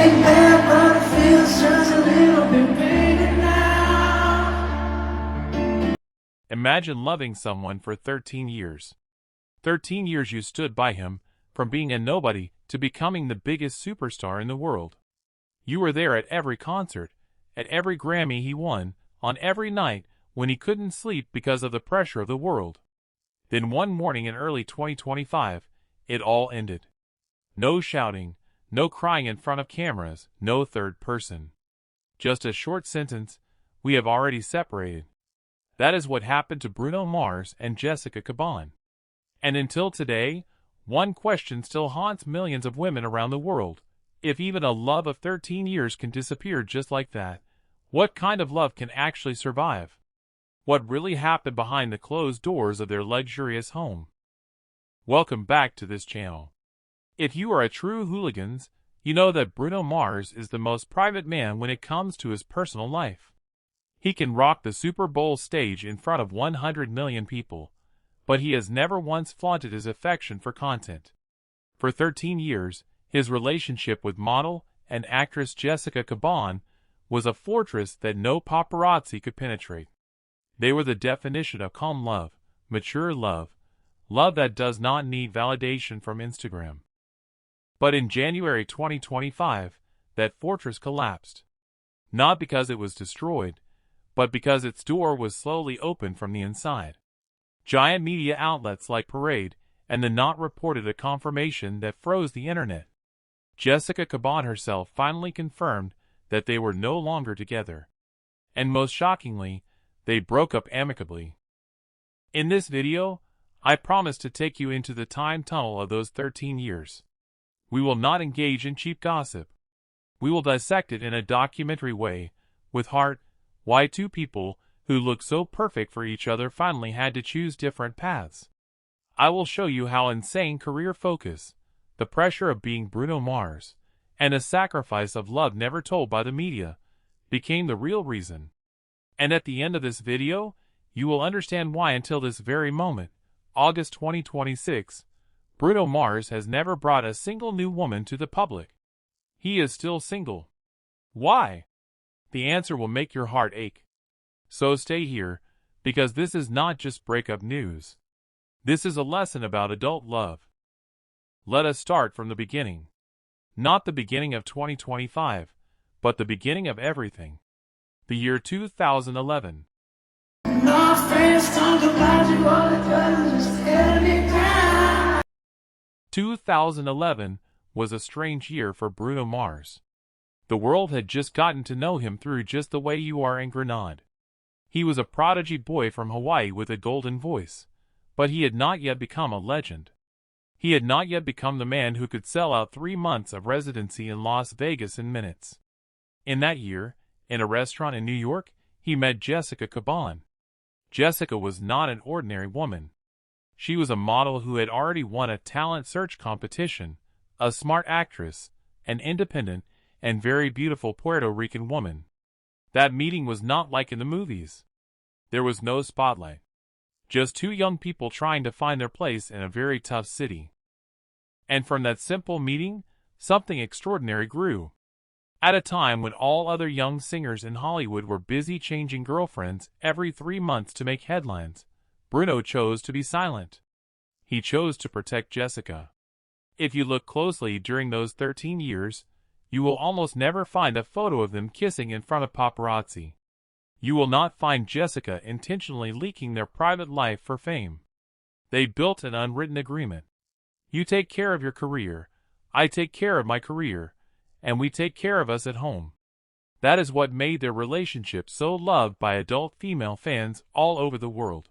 ain't bad, but it feels just a little bit bigger now. Imagine loving someone for 13 years. 13 years you stood by him, from being a nobody to becoming the biggest superstar in the world. You were there at every concert, at every Grammy he won, on every night when he couldn't sleep because of the pressure of the world. Then one morning in early 2025, it all ended. No shouting, no crying in front of cameras, no third person. Just a short sentence, we have already separated. That is what happened to Bruno Mars and Jessica Caban. And until today, one question still haunts millions of women around the world. If even a love of 13 years can disappear just like that, what kind of love can actually survive? What really happened behind the closed doors of their luxurious home? Welcome back to this channel. If you are a true Hooligans, you know that Bruno Mars is the most private man when it comes to his personal life. He can rock the Super Bowl stage in front of 100 million people, but he has never once flaunted his affection for content. For 13 years, his relationship with model and actress Jessica Caban was a fortress that no paparazzi could penetrate. They were the definition of calm love, mature love, love that does not need validation from Instagram. But in January 2025, that fortress collapsed. Not because it was destroyed, but because its door was slowly opened from the inside. Giant media outlets like Parade and The Knot reported a confirmation that froze the internet. Jessica Caban herself finally confirmed that they were no longer together. And most shockingly, they broke up amicably. In this video, I promise to take you into the time tunnel of those 13 years. We will not engage in cheap gossip. We will dissect it in a documentary way, with heart, why two people who look so perfect for each other finally had to choose different paths. I will show you how insane career focus, the pressure of being Bruno Mars, and a sacrifice of love never told by the media, became the real reason. And at the end of this video, you will understand why until this very moment, August 2026, Bruno Mars has never brought a single new woman to the public. He is still single. Why? The answer will make your heart ache. So stay here, because this is not just breakup news. This is a lesson about adult love. Let us start from the beginning. Not the beginning of 2025, but the beginning of everything. The year 2011. 2011 was a strange year for Bruno Mars. The world had just gotten to know him through Just the Way You Are and Grenade. He was a prodigy boy from Hawaii with a golden voice, but he had not yet become a legend. He had not yet become the man who could sell out 3 months of residency in Las Vegas in minutes. In that year, in a restaurant in New York, he met Jessica Caban. Jessica was not an ordinary woman. She was a model who had already won a talent search competition, a smart actress, an independent and very beautiful Puerto Rican woman. That meeting was not like in the movies. There was no spotlight. Just two young people trying to find their place in a very tough city. And from that simple meeting, something extraordinary grew. At a time when all other young singers in Hollywood were busy changing girlfriends every 3 months to make headlines, Bruno chose to be silent. He chose to protect Jessica. If you look closely during those 13 years, you will almost never find a photo of them kissing in front of paparazzi. You will not find Jessica intentionally leaking their private life for fame. They built an unwritten agreement. You take care of your career, I take care of my career, and we take care of us at home. That is what made their relationship so loved by adult female fans all over the world.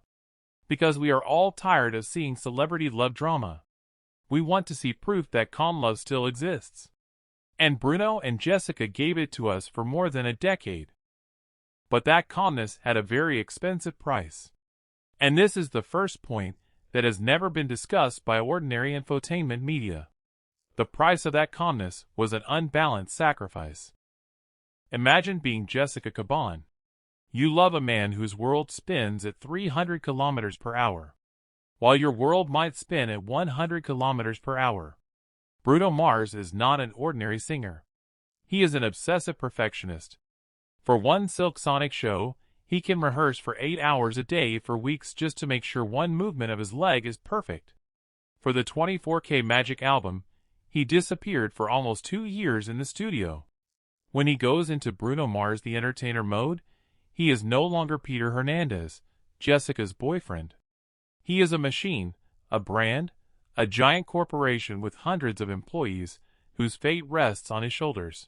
Because we are all tired of seeing celebrity love drama. We want to see proof that calm love still exists. And Bruno and Jessica gave it to us for more than a decade. But that calmness had a very expensive price. And this is the first point that has never been discussed by ordinary infotainment media. The price of that calmness was an unbalanced sacrifice. Imagine being Jessica Caban. You love a man whose world spins at 300 kilometers per hour, while your world might spin at 100 kilometers per hour. Bruno Mars is not an ordinary singer. He is an obsessive perfectionist. For one Silk Sonic show, he can rehearse for 8 hours a day for weeks just to make sure one movement of his leg is perfect. For the 24K Magic album, he disappeared for almost 2 years in the studio. When he goes into Bruno Mars the Entertainer mode, he is no longer Peter Hernandez, Jessica's boyfriend. He is a machine, a brand, a giant corporation with hundreds of employees whose fate rests on his shoulders.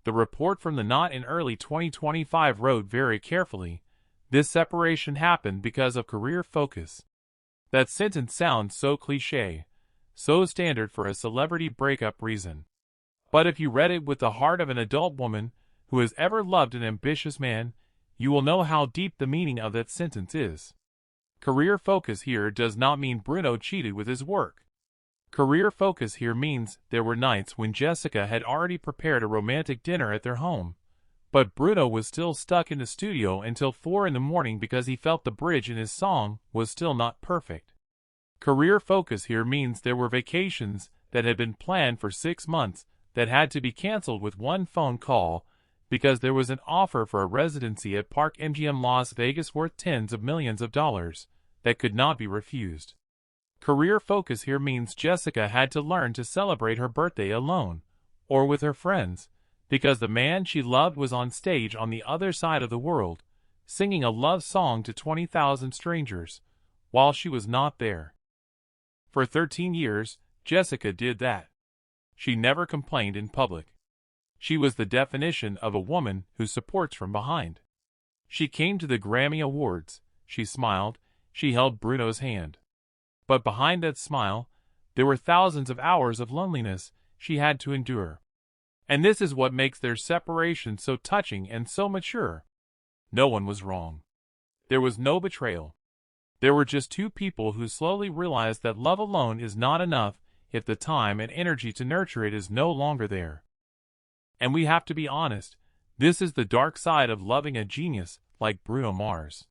The report from The Knot in early 2025 wrote very carefully, "This separation happened because of career focus." That sentence sounds so cliché, so standard for a celebrity breakup reason. But if you read it with the heart of an adult woman who has ever loved an ambitious man, you will know how deep the meaning of that sentence is. Career focus here does not mean Bruno cheated with his work. Career focus here means there were nights when Jessica had already prepared a romantic dinner at their home, but Bruno was still stuck in the studio until 4 in the morning because he felt the bridge in his song was still not perfect. Career focus here means there were vacations that had been planned for 6 months that had to be canceled with one phone call because there was an offer for a residency at Park MGM Las Vegas worth tens of millions of dollars that could not be refused. Career focus here means Jessica had to learn to celebrate her birthday alone, or with her friends, because the man she loved was on stage on the other side of the world, singing a love song to 20,000 strangers, while she was not there. For 13 years, Jessica did that. She never complained in public. She was the definition of a woman who supports from behind. She came to the Grammy Awards, she smiled, she held Bruno's hand. But behind that smile, there were thousands of hours of loneliness she had to endure. And this is what makes their separation so touching and so mature. No one was wrong. There was no betrayal. There were just two people who slowly realized that love alone is not enough if the time and energy to nurture it is no longer there. And we have to be honest, this is the dark side of loving a genius like Bruno Mars.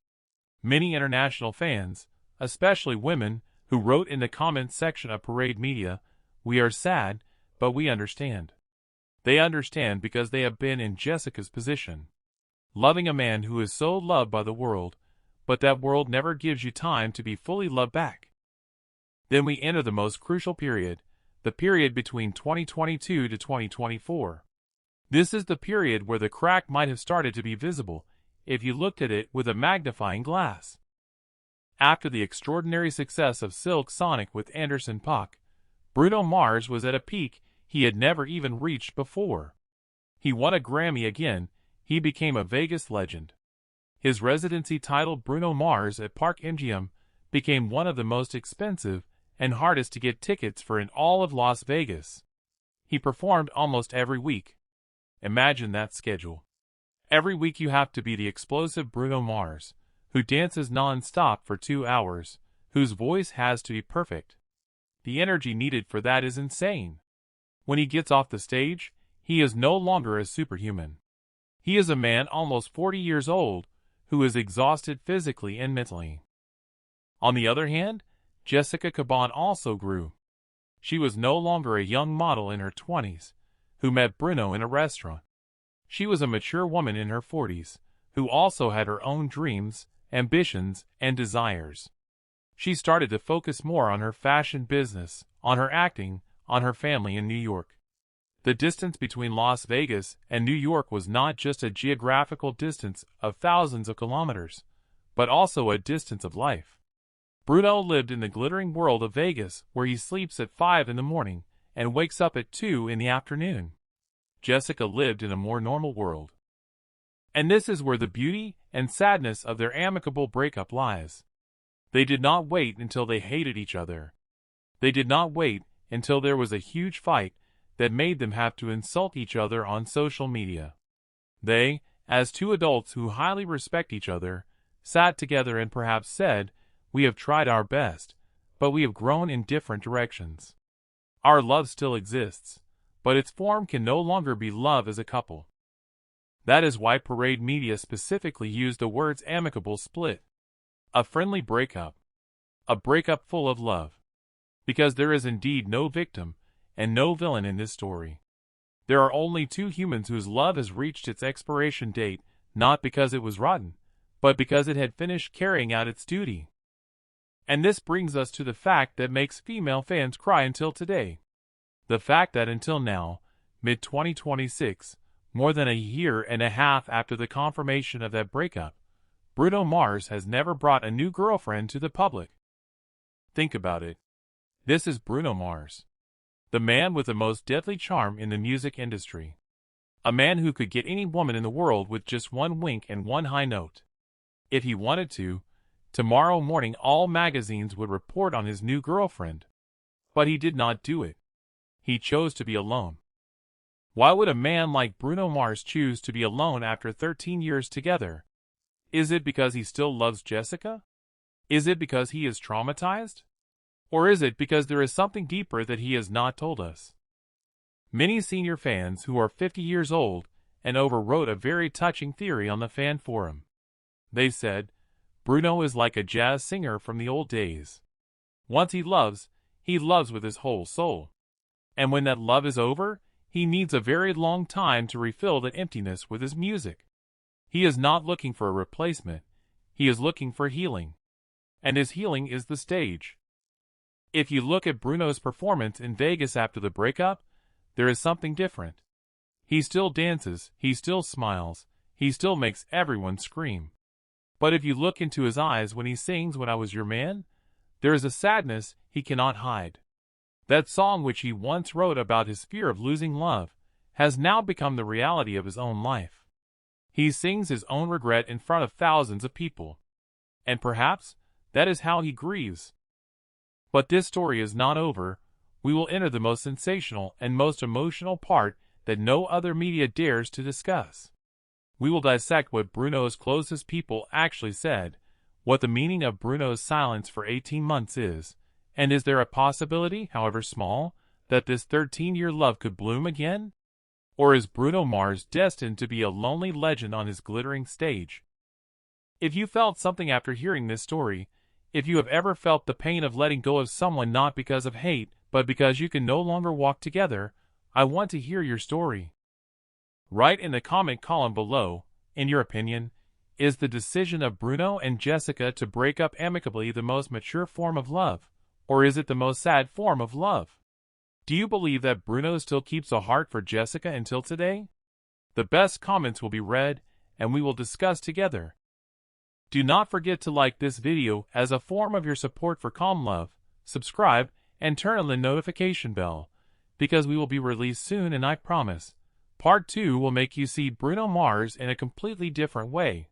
Many international fans, especially women, who wrote in the comments section of Parade Media, "We are sad, but we understand." They understand because they have been in Jessica's position. Loving a man who is so loved by the world, but that world never gives you time to be fully loved back. Then we enter the most crucial period, the period between 2022 to 2024. This is the period where the crack might have started to be visible if you looked at it with a magnifying glass. After the extraordinary success of Silk Sonic with Anderson .Paak, Bruno Mars was at a peak he had never even reached before. He won a Grammy again, he became a Vegas legend. His residency titled Bruno Mars at Park MGM became one of the most expensive and hardest to get tickets for in all of Las Vegas. He performed almost every week. Imagine that schedule. Every week you have to be the explosive Bruno Mars, who dances non-stop for 2 hours, whose voice has to be perfect. The energy needed for that is insane. When he gets off the stage, he is no longer a superhuman. He is a man almost 40 years old, who is exhausted physically and mentally. On the other hand, Jessica Caban also grew. She was no longer a young model in her 20s, who met Bruno in a restaurant. She was a mature woman in her 40s, who also had her own dreams, ambitions, and desires. She started to focus more on her fashion business, on her acting, on her family in New York. The distance between Las Vegas and New York was not just a geographical distance of thousands of kilometers, but also a distance of life. Bruno lived in the glittering world of Vegas, where he sleeps at 5 in the morning and wakes up at 2 in the afternoon. Jessica lived in a more normal world. And this is where the beauty and sadness of their amicable breakup lies. They did not wait until they hated each other. They did not wait until there was a huge fight that made them have to insult each other on social media. They, as two adults who highly respect each other, sat together and perhaps said, "We have tried our best, but we have grown in different directions. Our love still exists, but its form can no longer be love as a couple." That is why Parade Media specifically used the words amicable split. A friendly breakup. A breakup full of love. Because there is indeed no victim and no villain in this story. There are only two humans whose love has reached its expiration date, not because it was rotten, but because it had finished carrying out its duty. And this brings us to the fact that makes female fans cry until today. The fact that until now, mid-2026, more than a year and a half after the confirmation of that breakup, Bruno Mars has never brought a new girlfriend to the public. Think about it. This is Bruno Mars, the man with the most deadly charm in the music industry. A man who could get any woman in the world with just one wink and one high note. If he wanted to, tomorrow morning all magazines would report on his new girlfriend. But he did not do it. He chose to be alone. Why would a man like Bruno Mars choose to be alone after 13 years together? Is it because he still loves Jessica? Is it because he is traumatized? Or is it because there is something deeper that he has not told us? Many senior fans who are 50 years old and over wrote a very touching theory on the fan forum. They said, Bruno is like a jazz singer from the old days. Once he loves with his whole soul. And when that love is over, he needs a very long time to refill that emptiness with his music. He is not looking for a replacement. He is looking for healing. And his healing is the stage. If you look at Bruno's performance in Vegas after the breakup, there is something different. He still dances, he still smiles, he still makes everyone scream. But if you look into his eyes when he sings When I Was Your Man, there is a sadness he cannot hide. That song which he once wrote about his fear of losing love has now become the reality of his own life. He sings his own regret in front of thousands of people. And perhaps that is how he grieves. But this story is not over. We will enter the most sensational and most emotional part that no other media dares to discuss. We will dissect what Bruno's closest people actually said, what the meaning of Bruno's silence for 18 months is, and is there a possibility, however small, that this 13-year love could bloom again? Or is Bruno Mars destined to be a lonely legend on his glittering stage? If you felt something after hearing this story, if you have ever felt the pain of letting go of someone not because of hate, but because you can no longer walk together, I want to hear your story. Write in the comment column below, in your opinion, is the decision of Bruno and Jessica to break up amicably the most mature form of love, or is it the most sad form of love? Do you believe that Bruno still keeps a heart for Jessica until today? The best comments will be read, and we will discuss together. Do not forget to like this video as a form of your support for Calm Love, subscribe, and turn on the notification bell, because we will be released soon and I promise, Part 2 will make you see Bruno Mars in a completely different way.